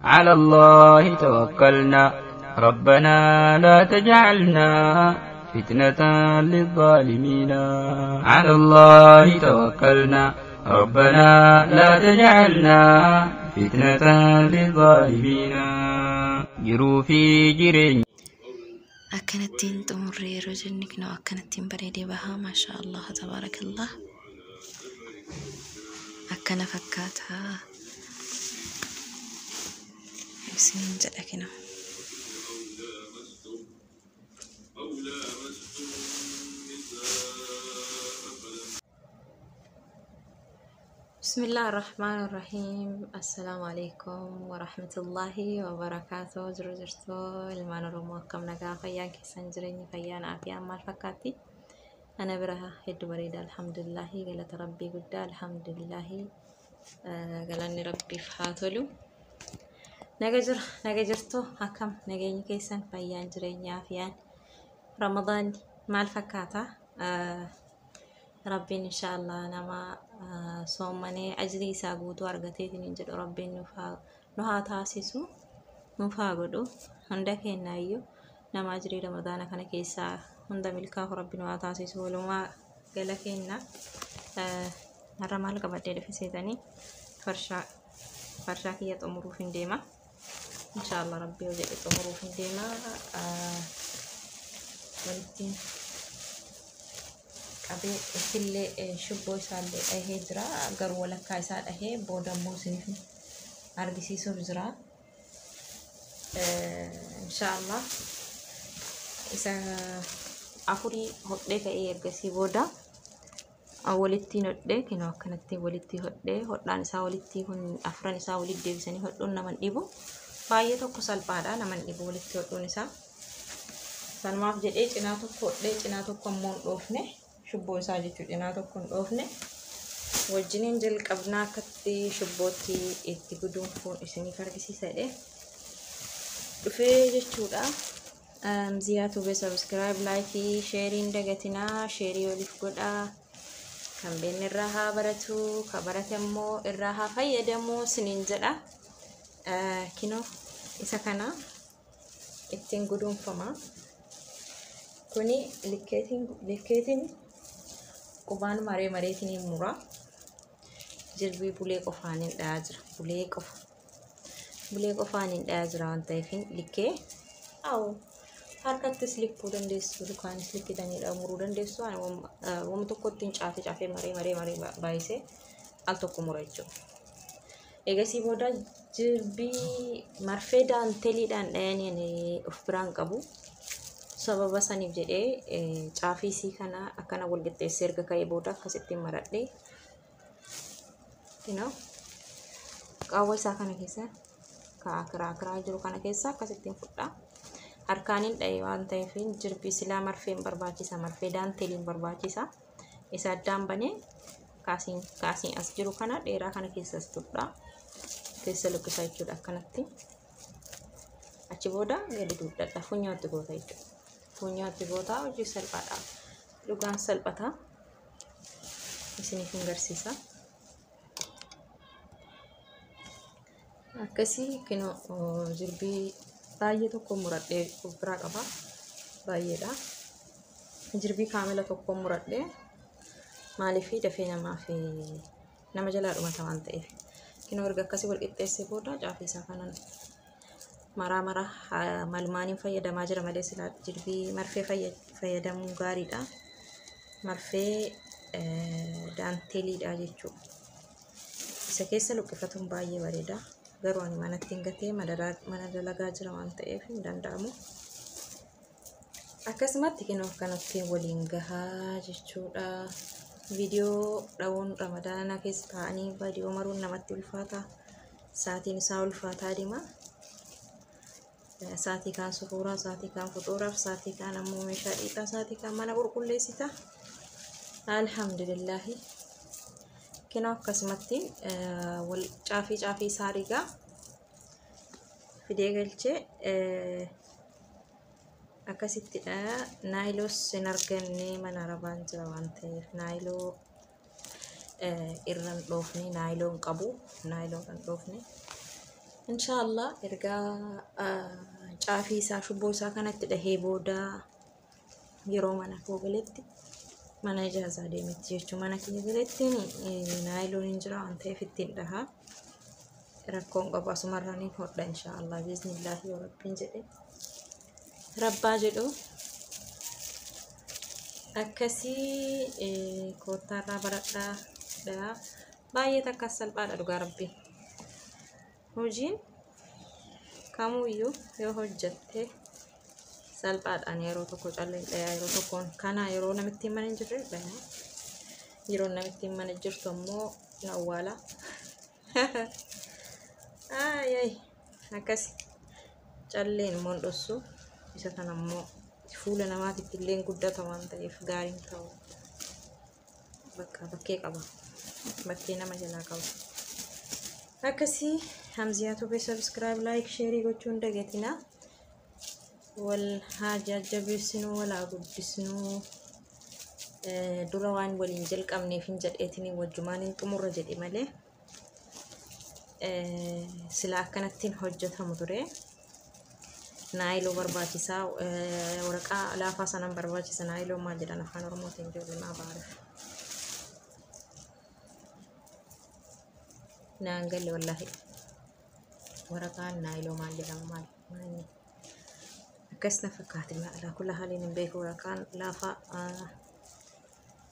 على الله توكلنا ربنا لا تجعلنا فتنة للظالمين على الله توكلنا ربنا لا تجعلنا فتنة للظالمين جروا في جرين أكنتين تمري رجنك نو أكنتين بريدي بها ما شاء الله تبارك الله أكنا فكاتها سنين جلكنا بسم الله الرحمن الرحيم. السلام عليكم ورحمة الله وبركاته. جرجرتو المان رومو كم نجا فيان كيسان جريني فيان عافية مال فكاتي أنا برها هيد بريد الحمد لله قالت ربي قد الحمد لله قالني ربي فحاتلو نجرتو هكم نجيني كيسان فيان جريني عافية رمضان مال فكاتا ربي إن شاء الله نما صومني أجري ساقوتو أرغتيتي ننجد ربي نها تاسيسو نفاقدو هندك هنايو نما أجري رمضان كان كيسا هند ملكاه ربي نها تاسيسو ولما قالك هنا نرى مالك بدي في سيداني فرشا كي يتأمرو في ديما إن شاء الله ربي وجد يتأمرو في ديما ولتين أبي كل شبوي سال أهي درا أجر ولا كايسات أهي بودا موسني أرجسي سوزرا إن شاء الله إذا أفوري هدى كأي أرجسي بودا أولتي ندى كنا كنتي ولتي هدى هدان ساولتي هن أفران ساولت ديفسني هدون نمن إبو باية كسال بادا نمن إبو ولتي هدون سا سلماف جدي جناتو هدى جناتو كمون روفنه شبو ساجي تجينا تكون أوفنه وجنين جل قبنا كتي شبوتي اتقدون فون إسمي كاركسي ساده في جتودا زياتو بسبسكرايب لايكي شيرين دقتنا شيري وليف قدا كم بين الراها براتو كبراتمو الراها فيدمو سنين جدا كينو إسا كنا اتنقدون فما كوني لكيتين قبان مريتني مرا جربي بولي قفانين داجر بولي قفانين داجر عن تايفين لكي أو حركة تسلك بودن ديسو دكان سلك داني الأمورودن ديسو أنا ومتوقعتين شافي مري بايسه ألتوكو مريجو إيجاسي بودا جربي مرفدان تلي دان يعني أفبران كابو sababa sanif jedhee caafii sii kana akkana wal qixxeessee erga ka'ee booda akkasitti maradhee qaawwa isaa kana keessa kiraa jiru kana keessa akkasitti fudhaa harkaaniin dha'ee waan ta'eef jirbii silaa marfeen barbaachisa marfee daanteeliin barbaachisa isa addaan banee kaasiin as jiru kana dheeraa kana keessas fudhaa keessa lukkisaa jechuudha akkanatti achi booda gadi duudhadha funyaatti goota jechuudha. Funyaatti goota hojii salphaadha. Dhugaan salphata. Isiniif hin garsiisa. Akkasii kinoo jirbii baay'ee tokko muradhee biraa qaba. Baay'eedha. Jirbii kaamila tokko muradhee maaliif dafee nama jalaa dhumata waan ta'eef. Kinoo erga akkasii wal qixxeessee booda caafii isaa kanan mara malmaaniin fayyadamaa jira malee silaa jirbii marfee fayyadamuun gaariidha. Marfee daanteeliidha jechuudha. Isa keessa luqqifatuun baay'ee bareeda. Garuu ani manatti hin gatee mana dalagaa jira waan ta'eef hin danda'amu. Akkasumatti kinoo kanatti waliin gahaa jechuudha. Viidiyoo dhawuun ramadaana keessa taa'anii viidiyoo maruun namatti ulfaata. Saatiin isaa ulfaataa deema. Saatii kan sufuuraa, saatii kan fuxuuraaf, saatii kan ammoo meeshaa dhiqaa, saatii kan mana qulqulleessita. Alhamdulillahi. Kinoo akkasumatti caafii saarigaa fidee galchee akkasittidha. Naayiloos hin arganne mana arabaan jira waan ta'eef naayiloo irraan dhoofne naayiloon qabu naayiloo kan dhoofne إن شاء الله إرجع شافي ساشوبو ساكنت تدهي بودا يروم أنا فوقلتي mana ijazaa deemetti jechuun mana keenya jalatti naayiloon hin jira waan ta'eef ittiin dhaha rakkoon qabu asumarraan hodha inshaallah biiznillaahi yoo rabbiin jedhe rabbaa jedhu akkasii koottaarraa baradhaa dha baay'ee takkas salphaadha dhugaa rabbiin hojiin kamuyyuu yoo hojjatte salphaadhaan yeroo tokko calleen dhayaa yeroo tokkoon kana yeroo namitti mana hin jirre dhayaa yeroo namitti mana jirtu ammoo na awwaala ay akkas calleen mondossu isa kana ammoo fuula namaatitti illee guddata waan ta'eef gaariin ta'u bakkee qaba bakkee nama jalaa qaba akkasii hamziyaatu be subscribe like share gochuun dagatina wal haja jabeessinu wala guddisnu dura waan waliin jalqabneef hin jedheetini wajjumaan hin xumurra jedhe malee sila akkanattiin hojjetamu ture naayiloo barbaachisaa waraqaa laafaa sanan barbaachisa naayiloo maal jedhan afaan oromootiin ijoollee maa baarif naan galle wallahi waraqaan naayiloo maal jedhamu maal akkas na fakkaate ala kulla haliin hin beeku waraqaan laafaa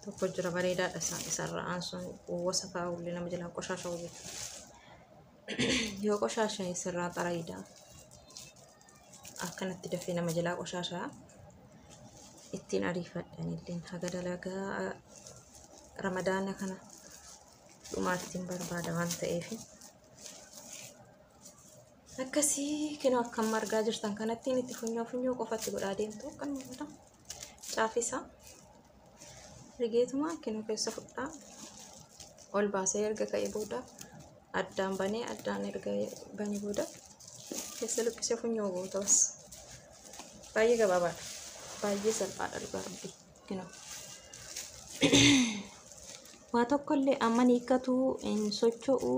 tokko jira bareedaadha isarraan sun uwwasa kaa'ullee nama jalaan qoshaasha hojjetu yoo qoshaasha isirraa xarayidaa akkanatti dafee nama jalaa qoshaashaa ittiin ariifadhanilleen haga dalagaa ramadaana kana dhumaattiin barbaada waan ta'eef akkasii kinoo akkam margaa jirtan kanattiin itti funyoo qofatti godhaa deemtu kan mul'ata caafisa rigeetuma kinoo keessa fudhaa ol baasee erga ka'ee booda addaan banee addaan erga banee booda keessa luqqisee funyoo gootas baay'ee gabaabaadha baay'ee salphaadha dhugaa rabbii kinoo waa tokkollee amma hiikkatu hin socho'u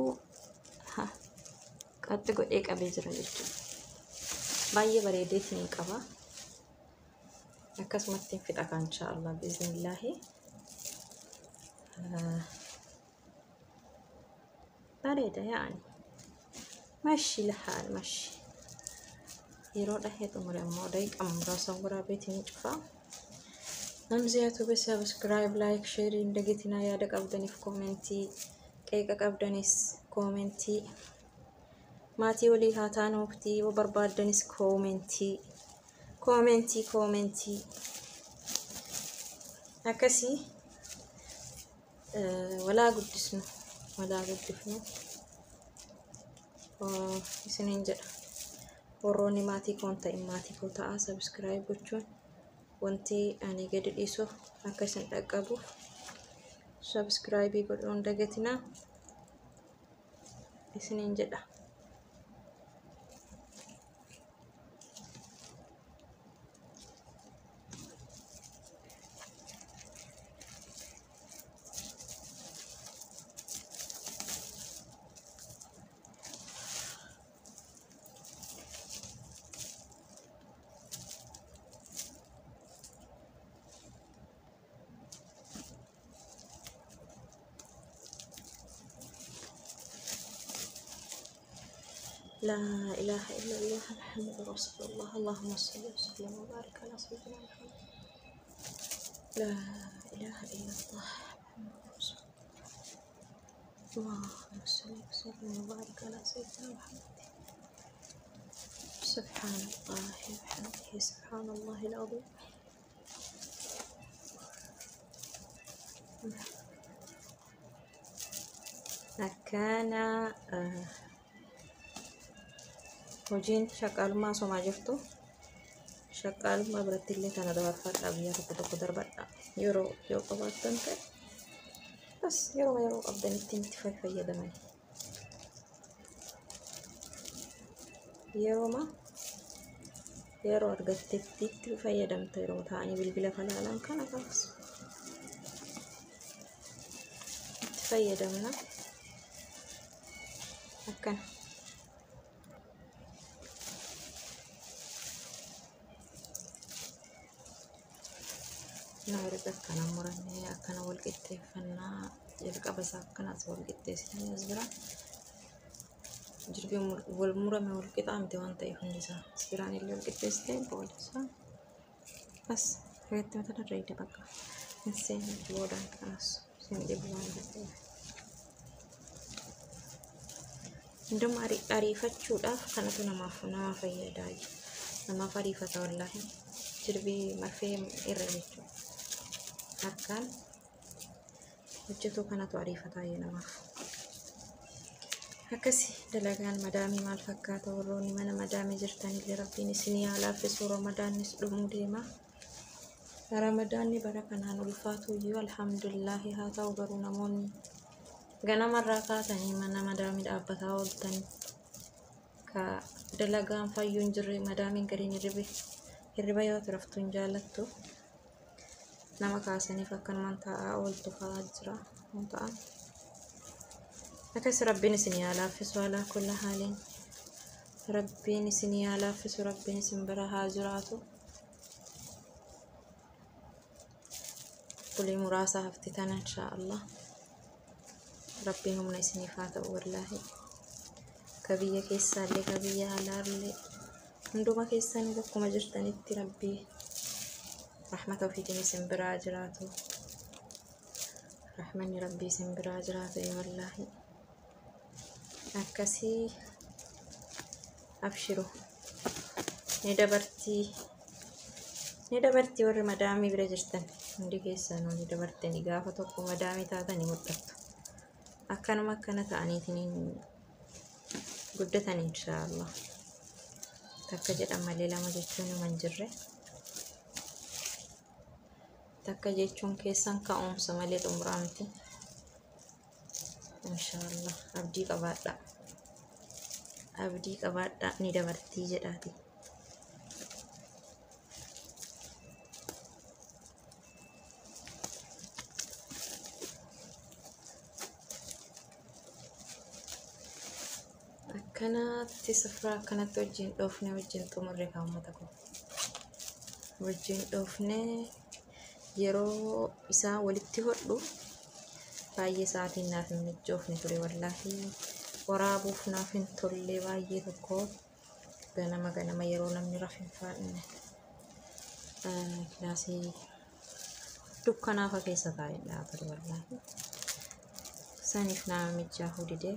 qaxxi godhee qabee jira jechuudha baay'ee bareedeetiin qaba akkasumatti fidha kan inshaallah biiznillaahi bareeda yaani mashi lahaal mashi yeroo dhahee xumure ammoo daqiiqa muraasa waraabeetiin cufaa namziyaatu be subscribe like share indagitina yaada qabdaniif koomentii qeeqa qabdanis koomentii maatii walii haa taanuuftii yoo barbaaddanis koomentii akkasii walaa guddifnu isiniin jedha warroonni maatii koon ta'in maatii koo ta'aa subscribe gochuun wanti ani gadi dhiisuuf akka isin dhaqqabuuf subscribe godhuun dagatinaa isiniin jedha لا إله إلا الله محمد رسول الله اللهم صل وسلم وبارك على سيدنا محمد لا إله إلا الله محمد رسول الله اللهم صل وسلم وبارك على سيدنا محمد سبحان الله وبحمده سبحان الله العظيم كان hojiin shaqaalummaa somaa jirtu shaqaalummaa biratti illee kana dabarfadhaa biyya tokko darbadhaa yeroo yoo qabaattan ta'e bas yeroo qabdanitti itti fayyadaman yeroo argattetti itti fayyadamta yeroo ta'anii bilbila falaalan kana qabas itti fayyadamna akkana Nama erga akkana murannee akkana wal qixxeeffannaa jalqaba isaa akkanas wal qixxeessitanii as bira jirbii wal murame wal qixaamte waan ta'eef hundi isaa as biraan illee wal qixxeessitee booda isaa as reetti mata darreeyde bakka hin seenne boodaan kanas sin dhibu waan ta'eef hunduma ariifachuudhaaf kanatu namaaf fayyadaa namaaf ariifata wallaahi jirbii marfee irra jechuudha harkaan hojjetu kanatu ariifataa namaaf akkasi dalagaan madaamii maal fakkaata warroonni mana madaamii jirtanillee rabbiin isinii haa laaffisu ramadaanis dhumuu deema ramadaanni bara kanaan ulfaatu iyyuu alhamdulillaahi haa ta'u garuu namoonni ganamarraa kaatanii mana madaamii dhaabbataa ooltan ka dalagaan fayyuu hin jirre madaamiin gariin hirriba yoo turaftu hin jaallattu nama kaasaniif akkanumaan taa'aa ooltu fa'aa jira waan ta'an akkas rabbiin isinii haa laaffisu alaa kulla haaliin rabbiin isinii haa laaffisu rabbiin isin bira haa jiraatu bulii muraasaa hafti tana inshaa Allah rabbiin humna isiniif haa ta'u wallaahi ka biyya keessaallee ka biyya alaallee hunduma keessanii bakkuma jirtanitti rabbii rahmata ofiitiin isin biraa jiraatu rahmanni rabbii isin biraa jiraatu wallaahi akkasii abshiru ni dabartii warri madaamii bira jirtan hundi keessanuu ni dabartanii gaafa tokko madaamii taatanii mul'attu akkanuma akkana ta'aniitiin guddatan inshaallah takka jedhan malee lama jechuun himan jirre takka jechuun keessan ka'umsa malee xumuraamti inshaallah abdii qabaadha ni dabartii jedhaati akkanatti safraa akkanatti wajjin dhoofne wajjin xumurre kaammata ko wajjin dhoofne yeroo isaa walitti hodhu baay'ee sa'aatiin naaf hin mijoofne ture wallaahi waraabuuf naaf hin tolle baay'ee tokko ganama yeroo namni rafin faadhine kilaasii dukkanaafa keessa taa'ee dhaabate wallaahi saniif nama mijaahuu didee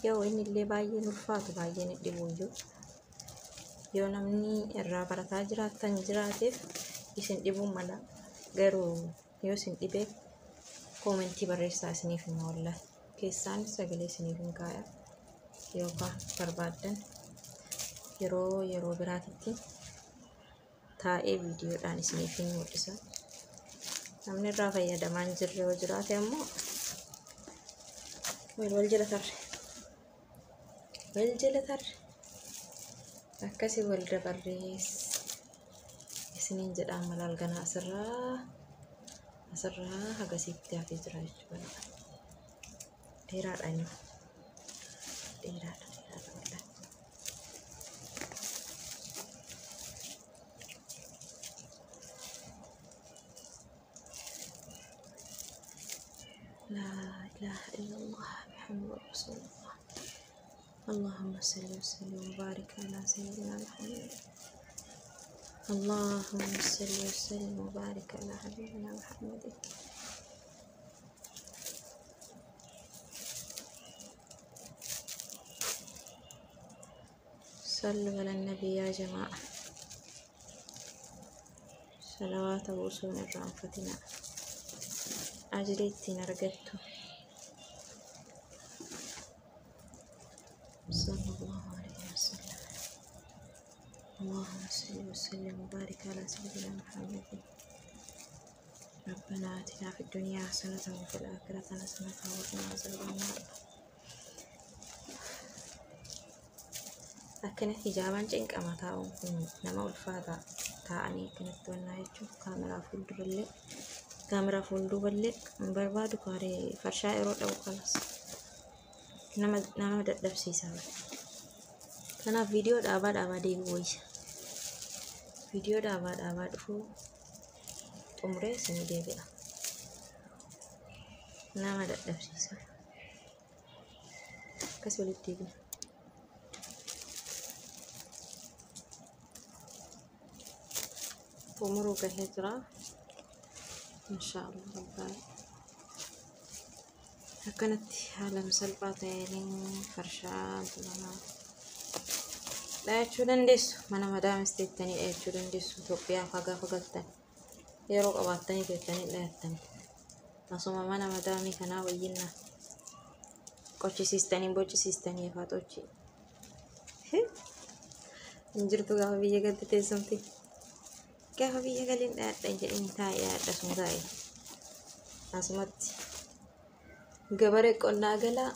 yoo inni illee baay'een ulfaatu baay'een dhibuuyyuu yoo namni irraa barataa jiraateef isin dhibuun mala garuu yoo isin dhibee koomentii barreessaa isiniif hima wallaahi keessaan sagalee isiniif hin kaaya yookaan barbaaddan yeroo biraatitti taa'ee viidiyoodhaan isiniif hin mul'isa namni irraa fayyadamaa hin jirre yoo jiraate ammoo wal jala tarre akkasii wal dabarrees isiniin jedhaan malaal ganaa asirraa hagasiitti hafee jira jechuudha dheeraadha inni dheeraadha wallaahi laa ilaaha illallah muhammadur rasulullah اللهم صل وسلم وبارك على سيدنا محمد اللهم صل وسلم وبارك على حبيبنا محمد صلوا على النبي يا جماعة صلوات وصول الرانفتنا أجريتي نرقدته صلى الله عليه وسلم اللهم صل وسلم وبارك على سيدنا محمد ربنا آتنا في الدنيا حسنة وفي الآخرة حسنة وقنا عذاب النار أكنت إجابة جنك أما تاؤم نما الفاضة تاعني كنت تونا يجو كاميرا فولدو بلك بربادو كاري فرشائرو أو خلاص nama dadhabsiisaa kanaaf viidiyoo dhaabaa deebi'u wayya viidiyoo dhaabaa dhufuu xumuree isinii deebi'a. Nama dadhabsiisa. Akkas walitti deebi'a. Xumuruu gahee jira. Inshaallah rabbaani. Akkanatti haala salphaa ta'een farshaa lama dhahachuu dandeessu. Mana madaamis teettanii dhahachuu dandeessu. Itoophiyaa gaafa galtan yeroo qabaattanii teettanii dhahattani. Asuma mana madaamii kanaa wayyinna qochisiistanii bochisiistanii faaxochi. Injirtu gaafa biyya galti teessumti. Gaafa biyya galiin dhahadhan jedhin taa'ee yaadda sun taa'e. Asumatti gabaree qonnaa galaa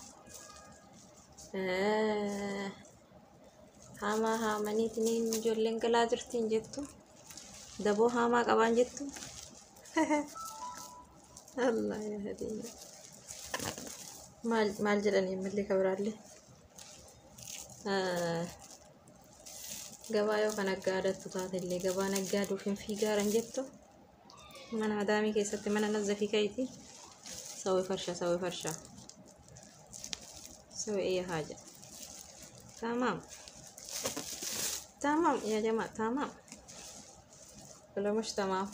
hamaa haamaniitiin ijoolleen galaa jirtiin jettu. Daboo hamaa qabaan jettu. Allah ya hadiina. Maal jedhanii mallee kabiraallee. Gabaa yoo kan aggaadattu taatellee gabaa naggaaduuf hin fiigaaran jettu. Mana madaamii keessatti mana nazzafii ka'iiti. سوي فرشة سوي فرشة سوي أي حاجة. تمام تمام يا جماعة تمام ولا مش تمام؟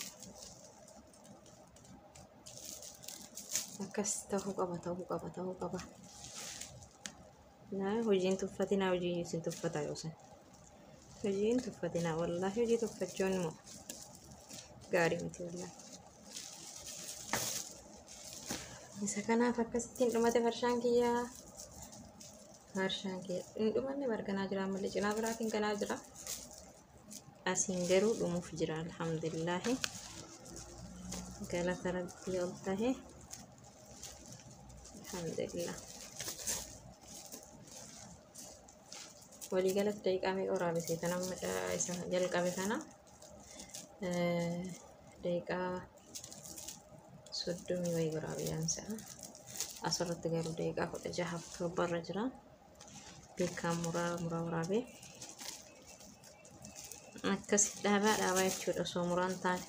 أكس تهو قبا لا وجين تفتنا وجين يسين تفتا يوسن وجين تفتنا والله وجين تفتجون مو قاري متي والله. Bisa kanaaf akkasittiin dhumate farshaan kiyyaa. Farshaan kiyya hin dhumanne barganaa jira malee cinaa biraatiin kanaa jira. Asiin garuu dhumuuf jira alhamdulillahi. Galata rabbii ol tahe. Alhamdulillah. Walii galatti daqiiqaa meeqa waraabesee kana isa jalqabe kana daqiiqaa soddomii wayii waraabiyaan sa'a. Asirratti garuu daqiiqaa 16 torbarra jira. Beekaan muraa waraabee akkas dhaabaa jechuudha osoo muraan taane.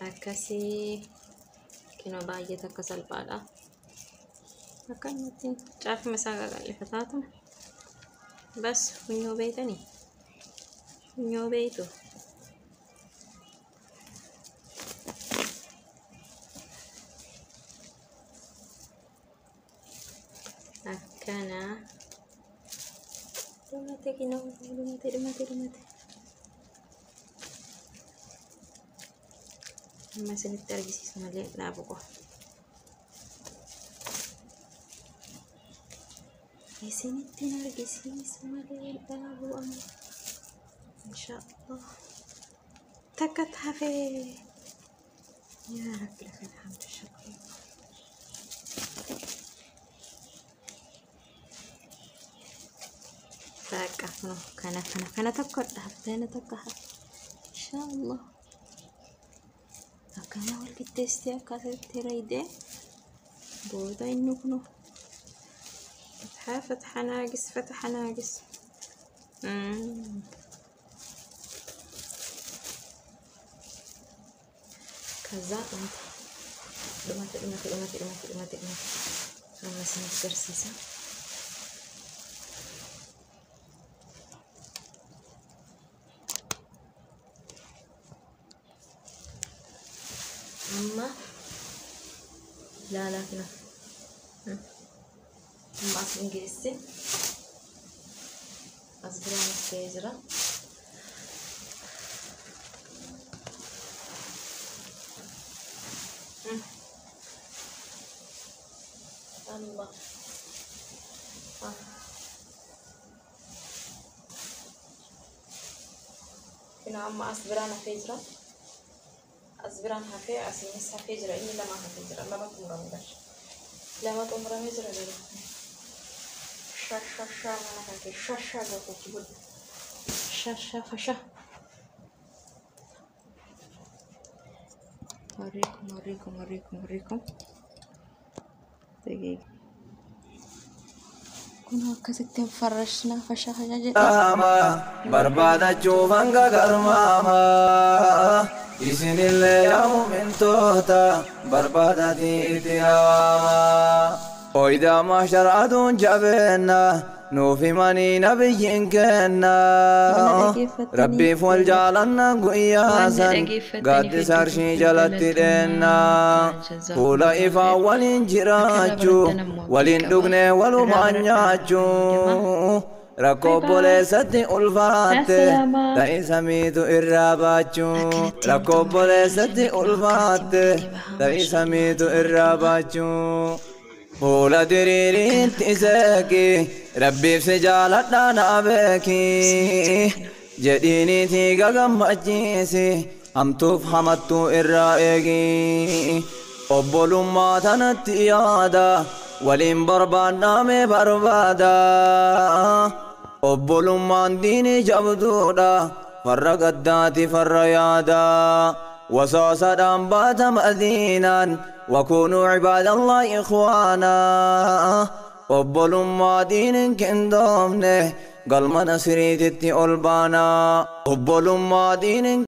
Akkasii kinoo baay'ee takka salphaadha. Akkanatti caafima isaa qaqallifataatu bas funyoo beekanii. Funyoo beektu. Akkana. Dhumate kinoo dhumate. Amma isinitti argisiisu malee dhaabu qofa. Isinitti argisiisu malee dhaabu amma. Inshaallah. Takkat hafee. Yaa Rabbi laka alhamdu shukran. Takka kana takka dhaabtana takka hafe. Inshaallah. Akkana wal qixxeessitee akkasitti raydee booda inni kunu فتحة ناقص كذا انت دمت لما سنت قرسيسة أما لا كنا أما أصل إنجليزي أصبرنا كيزرا الله كنا أما أصبرنا كيزرا أصبران هفي أسينيس هفي جرا إني لما هفي جرا لما تمرمي داش لما تمرمي جرا جرا شا أنا هفي شا جوكو تقول شا فشا أوريكم دقيقة كنا كستين فرشنا فشخنا جدا بربادة جوفنغا كرماما إسن اللي يوم من توتا بربادة إتهاما وإذا ما شرعتون جبنا نوفي ماني نبي كنا ربي فول جالنا قياسا قد سرشي جلت لنا ولا إفا ولين جراجو ولين دقني ولو مانياجو ركوب بوليستي ألفات تاي سميتو إراباتشو ركوب بوليستي ألفات تاي سميتو إراباتشو ولا دريرين تساكي ربي بسجالتنا نابكي جديني تيغا غمجيسي هم تفهمتو إرائيكي أبولو ما تنتي يادا ولين بربان نامي بربادا أبولو ما ديني جبدودا فرقداتي فريادا وصوصا دنبات مأذينا وكونوا عباد الله إخوانا أبولو ما دين كندومنه قلما نسريتي ألبانا أبولو ما دين